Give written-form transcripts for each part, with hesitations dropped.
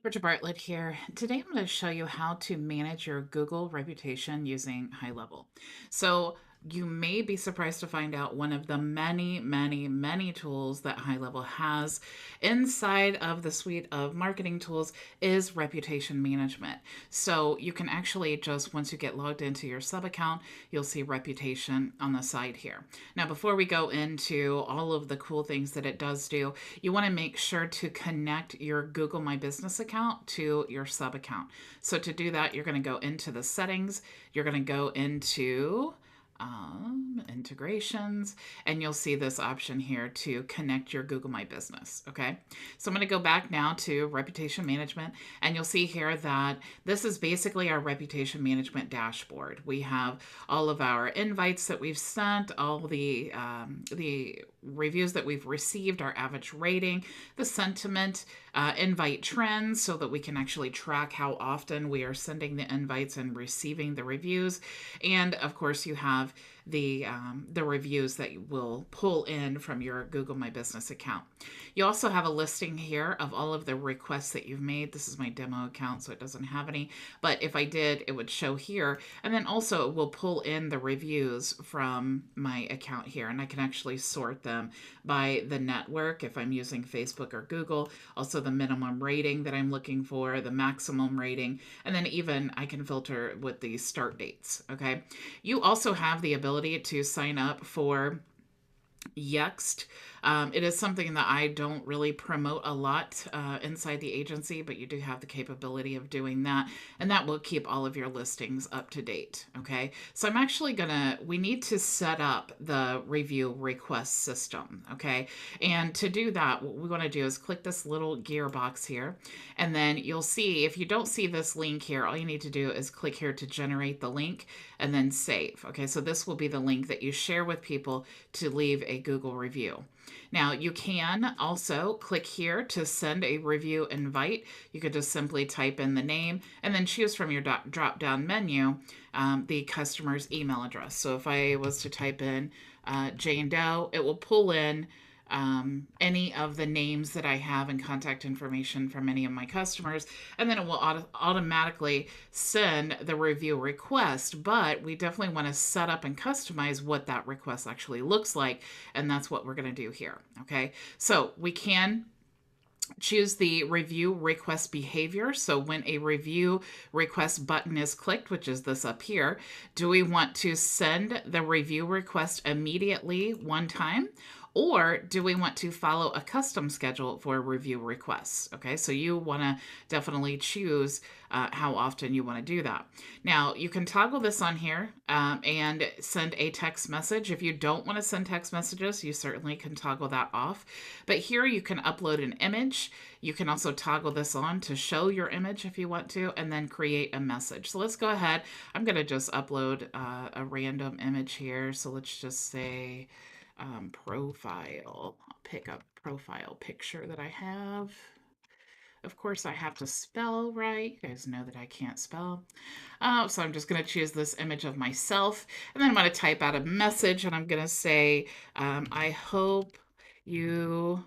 Bridget Bartlett here. Today I'm going to show you how to manage your Google reputation using HighLevel. So you may be surprised to find out one of the many tools that HighLevel has inside of the suite of marketing tools is reputation management. So you can actually just, once you get logged into your sub account, you'll see reputation on the side here. Now, before we go into all of the cool things that it does do, you want to make sure to connect your Google My Business account to your sub account. So to do that, you're going to go into the settings, you're going to go into integrations, and you'll see this option here to connect your Google My Business. Okay, so I'm going to go back now to reputation management, and you'll see here that this is basically our reputation management dashboard. We have all of our invites that we've sent, all the reviews that we've received, our average rating, the sentiment, invite trends, so that we can actually track how often we are sending the invites and receiving the reviews. And of course, you have the reviews that you will pull in from your Google My Business account. You also have a listing here of all of the requests that you've made. This is my demo account, so it doesn't have any, but if I did, it would show here. And then also it will pull in the reviews from my account here, and I can actually sort them by the network if I'm using Facebook or Google, also the minimum rating that I'm looking for, the maximum rating, and then even I can filter with the start dates. Okay, you also have the ability to sign up for Yext. It is something that I don't really promote a lot inside the agency, but you do have the capability of doing that, and that will keep all of your listings up to date. Okay, so I'm actually we need to set up the review request system. Okay, and to do that, what we want to do is click this little gearbox here, and then you'll see, if you don't see this link here, all you need to do is click here to generate the link and then save. Okay, so this will be the link that you share with people to leave a Google review. Now, you can also click here to send a review invite. You could just simply type in the name and then choose from your drop-down menu the customer's email address. So if I was to type in Jane Doe, it will pull in any of the names that I have and contact information from any of my customers, and then it will automatically send the review request. But we definitely want to set up and customize what that request actually looks like, and that's what we're going to do here. Okay, so we can choose the review request behavior. So when a review request button is clicked, which is this up here, do we want to send the review request immediately one time? Or do we want to follow a custom schedule for review requests? Okay, so you want to definitely choose how often you want to do that. Now, you can toggle this on here and send a text message. If you don't want to send text messages, you certainly can toggle that off. But here you can upload an image. You can also toggle this on to show your image if you want to, and then create a message. So let's go ahead. I'm going to just upload a random image here. So let's just say profile. I'll pick up profile picture that I have. Of course, I have to spell right. You guys know that I can't spell. So I'm just going to choose this image of myself. And then I'm going to type out a message, and I'm going to say, I hope you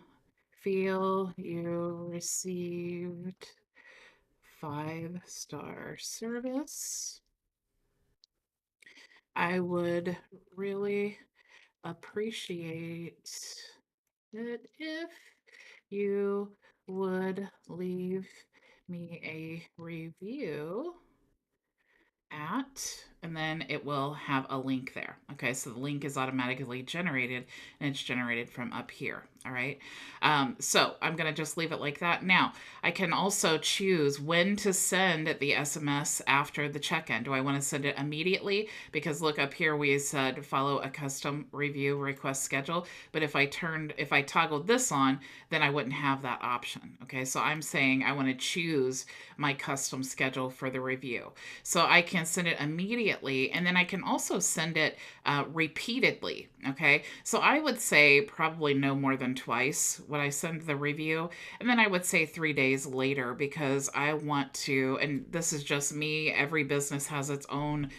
feel you received 5-star service. I would really appreciate it if you would leave me a review at, and then it will have a link there. Okay, so the link is automatically generated, and it's generated from up here. All right, so I'm going to just leave it like that. Now, I can also choose when to send the SMS after the check-in. Do I want to send it immediately? Because look up here, we said follow a custom review request schedule. But if I toggled this on, then I wouldn't have that option. Okay, so I'm saying I want to choose my custom schedule for the review. So I can send it immediately, and then I can also send it repeatedly. Okay, so I would say probably no more than twice when I send the review, and then I would say 3 days later, because I want to, and this is just me, every business has its own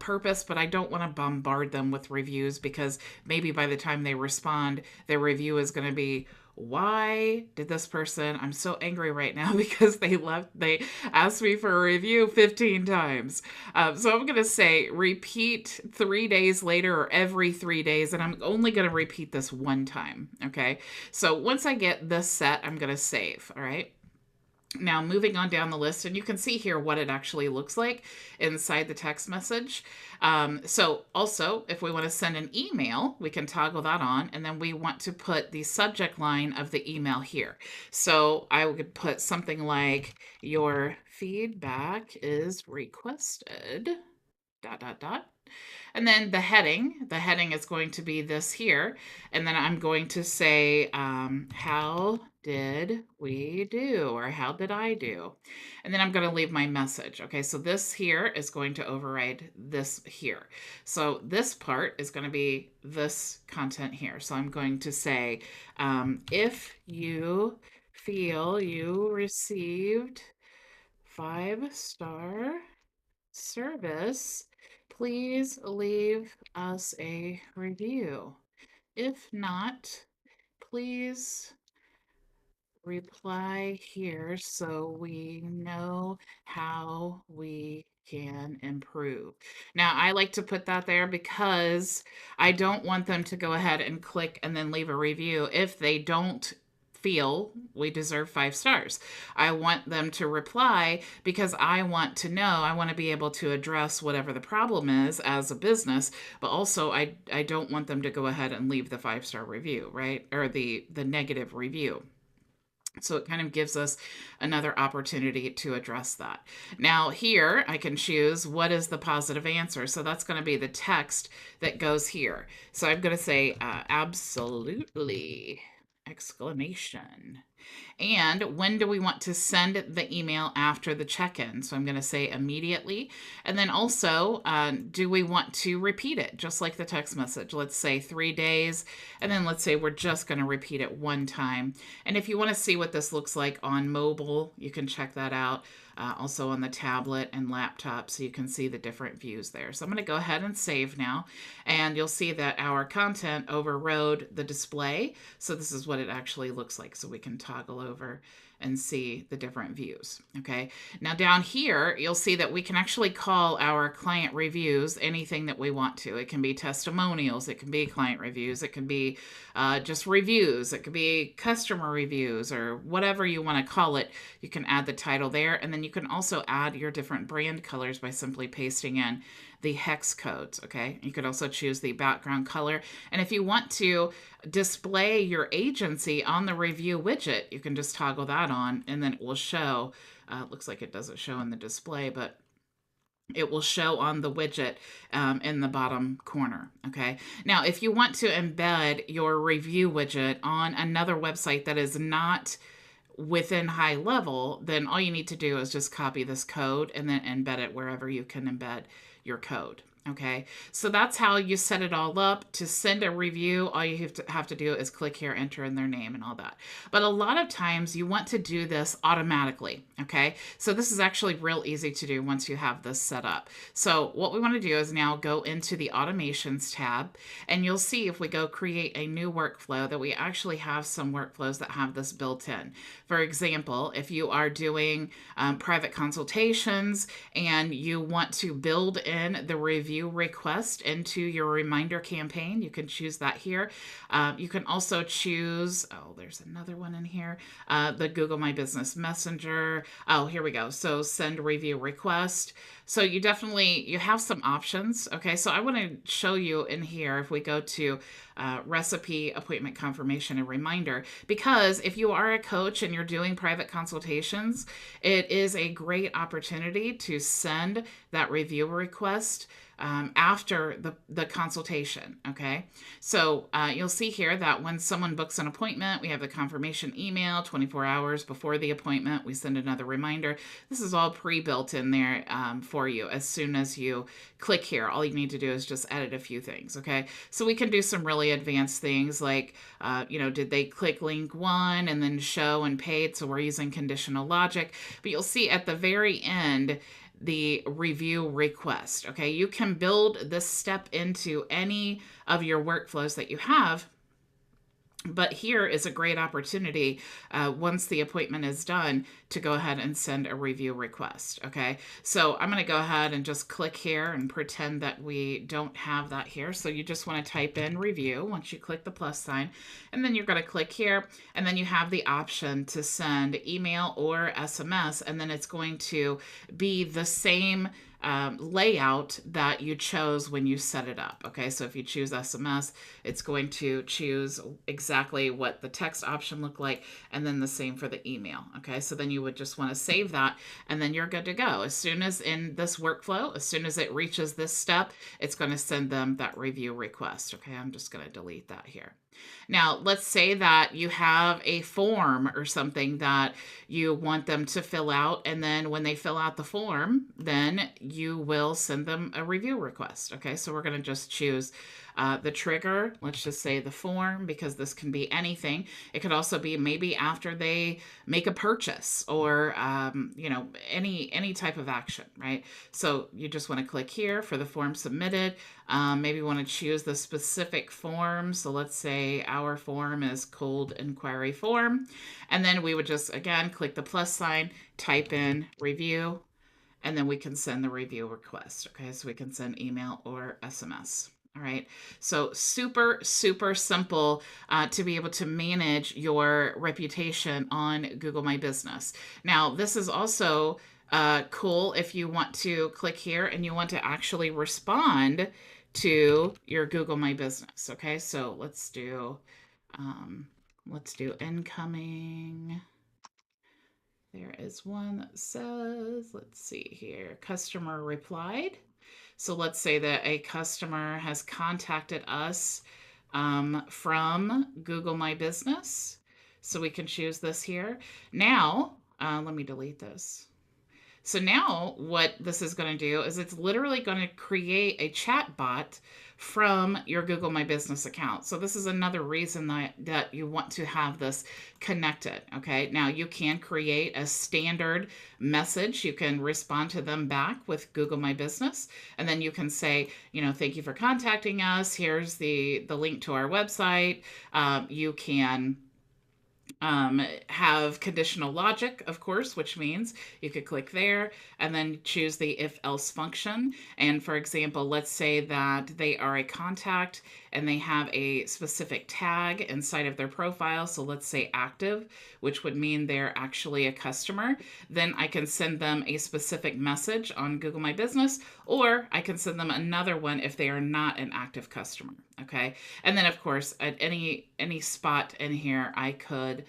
purpose, but I don't want to bombard them with reviews, because maybe by the time they respond, their review is going to be why did this person, I'm so angry right now because they asked me for a review 15 times. So I'm going to say repeat 3 days later or every 3 days, and I'm only going to repeat this one time. Okay. So once I get this set, I'm going to save. All right. Now, moving on down the list, and you can see here what it actually looks like inside the text message. So also, if we want to send an email, we can toggle that on, and then we want to put the subject line of the email here. So I would put something like, your feedback is requested, dot, dot, dot. And then the heading is going to be this here. And then I'm going to say, how did we do? Or how did I do? And then I'm going to leave my message. Okay, so this here is going to override this here. So this part is going to be this content here. So I'm going to say, if you feel you received 5-star service, please leave us a review. If not, please reply here so we know how we can improve. Now, I like to put that there because I don't want them to go ahead and click and then leave a review if they don't feel we deserve 5 stars. I want them to reply because I want to know, I want to be able to address whatever the problem is as a business, but also I don't want them to go ahead and leave the 5-star review, right? Or the negative review. So it kind of gives us another opportunity to address that. Now here I can choose what is the positive answer. So that's going to be the text that goes here. So I'm going to say absolutely, exclamation. And when do we want to send the email after the check-in? So I'm going to say immediately. And then also, do we want to repeat it just like the text message? Let's say 3 days. And then let's say we're just going to repeat it one time. And if you want to see what this looks like on mobile, you can check that out. Also on the tablet and laptop, so you can see the different views there. So I'm going to go ahead and save now, and you'll see that our content overrode the display. So this is what it actually looks like. So we can toggle over and see the different views. Okay. Now down here, you'll see that we can actually call our client reviews anything that we want to. It can be testimonials. It can be client reviews. It can be just reviews. It could be customer reviews or whatever you want to call it. You can add the title there. And then you can also add your different brand colors by simply pasting in the hex codes. Okay. You could also choose the background color. And if you want to display your agency on the review widget, you can just toggle that on and then it will show. It looks like it doesn't show in the display, but it will show on the widget in the bottom corner. Okay. Now, if you want to embed your review widget on another website that is not within HighLevel, then all you need to do is just copy this code and then embed it wherever you can embed your code. Okay, so that's how you set it all up. To send a review, all you have to do is click here, enter in their name and all that. But a lot of times you want to do this automatically. Okay, so this is actually real easy to do once you have this set up. So what we want to do is now go into the automations tab, and you'll see if we go create a new workflow that we actually have some workflows that have this built in. For example, if you are doing private consultations and you want to build in the review request into your reminder campaign, you can choose that here. You can also choose, oh, there's another one in here, the Google My Business Messenger. Oh, here we go. So send review request. So you have some options. Okay, so I want to show you in here if we go to recipe, appointment confirmation, and reminder, because if you are a coach and you're doing private consultations, it is a great opportunity to send that review request after the consultation. Okay, so you'll see here that when someone books an appointment, we have the confirmation email 24 hours before the appointment. We send another reminder. This is all pre-built in there for you. As soon as you click here, all you need to do is just edit a few things. Okay, so we can do some really advanced things like, did they click link 1 and then show and paid? So we're using conditional logic. But you'll see at the very end, the review request. Okay, you can build this step into any of your workflows that you have But here is a great opportunity once the appointment is done to go ahead and send a review request. Okay, so I'm going to go ahead and just click here and pretend that we don't have that here. So you just want to type in review once you click the plus sign, and then you're going to click here, and then you have the option to send email or SMS, and then it's going to be the same layout that you chose when you set it up. Okay, so if you choose SMS, it's going to choose exactly what the text option looked like, and then the same for the email. Okay, so then you would just want to save that, and then you're good to go. As soon as in this workflow, as soon as it reaches this step, it's going to send them that review request. Okay, I'm just going to delete that here. Now, let's say that you have a form or something that you want them to fill out, and then when they fill out the form, then you will send them a review request. Okay, so we're going to just choose the trigger. Let's just say the form, because this can be anything. It could also be maybe after they make a purchase, or any type of action, right? So you just want to click here for the form submitted. Maybe you want to choose the specific form. So let's say our form is cold inquiry form, and then we would just again click the plus sign, type in review, and then we can send the review request. Okay, so we can send email or SMS. All right, so super, super simple to be able to manage your reputation on Google My Business. Now, this is also cool if you want to click here and you want to actually respond to your Google My Business. Okay, so let's do incoming. There is one that says, let's see here, customer replied. So let's say that a customer has contacted us from Google My Business. So we can choose this here. Now, let me delete this. So now what this is going to do is it's literally going to create a chat bot from your Google My Business account. So this is another reason that you want to have this connected. Okay, now you can create a standard message. You can respond to them back with Google My Business, and then you can say, thank you for contacting us. Here's the link to our website. You can have conditional logic, of course, which means you could click there and then choose the if else function. And for example, let's say that they are a contact and they have a specific tag inside of their profile. So let's say active, which would mean they're actually a customer. Then I can send them a specific message on Google My Business, or I can send them another one if they are not an active customer. Okay. And then of course, at any spot in here, I could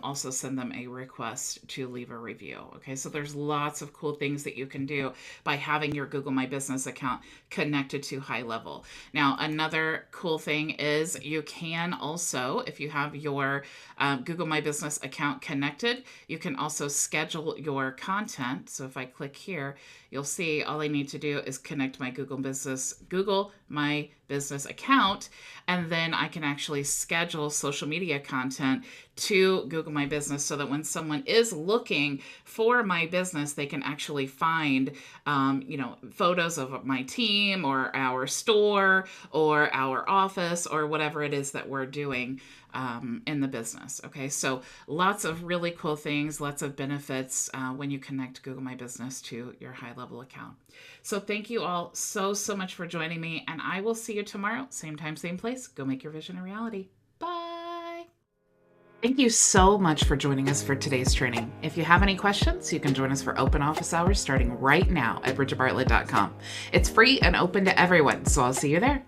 also send them a request to leave a review. Okay, so there's lots of cool things that you can do by having your Google My Business account connected to HighLevel. Now, another cool thing is you can also, if you have your Google My Business account connected, you can also schedule your content. So if I click here, you'll see all I need to do is connect my Google My Business account, and then I can actually schedule social media content to Google My Business so that when someone is looking for my business, they can actually find, photos of my team or our store or our office or whatever it is that we're doing in the business. Okay, so lots of really cool things, lots of benefits when you connect Google My Business to your HighLevel account. So thank you all so much for joining me, and I will see you tomorrow, same time, same place. Go make your vision a reality. Bye. Thank you so much for joining us for today's training. If you have any questions, you can join us for open office hours starting right now at bridgetbartlett.com. It's free and open to everyone, so I'll see you there.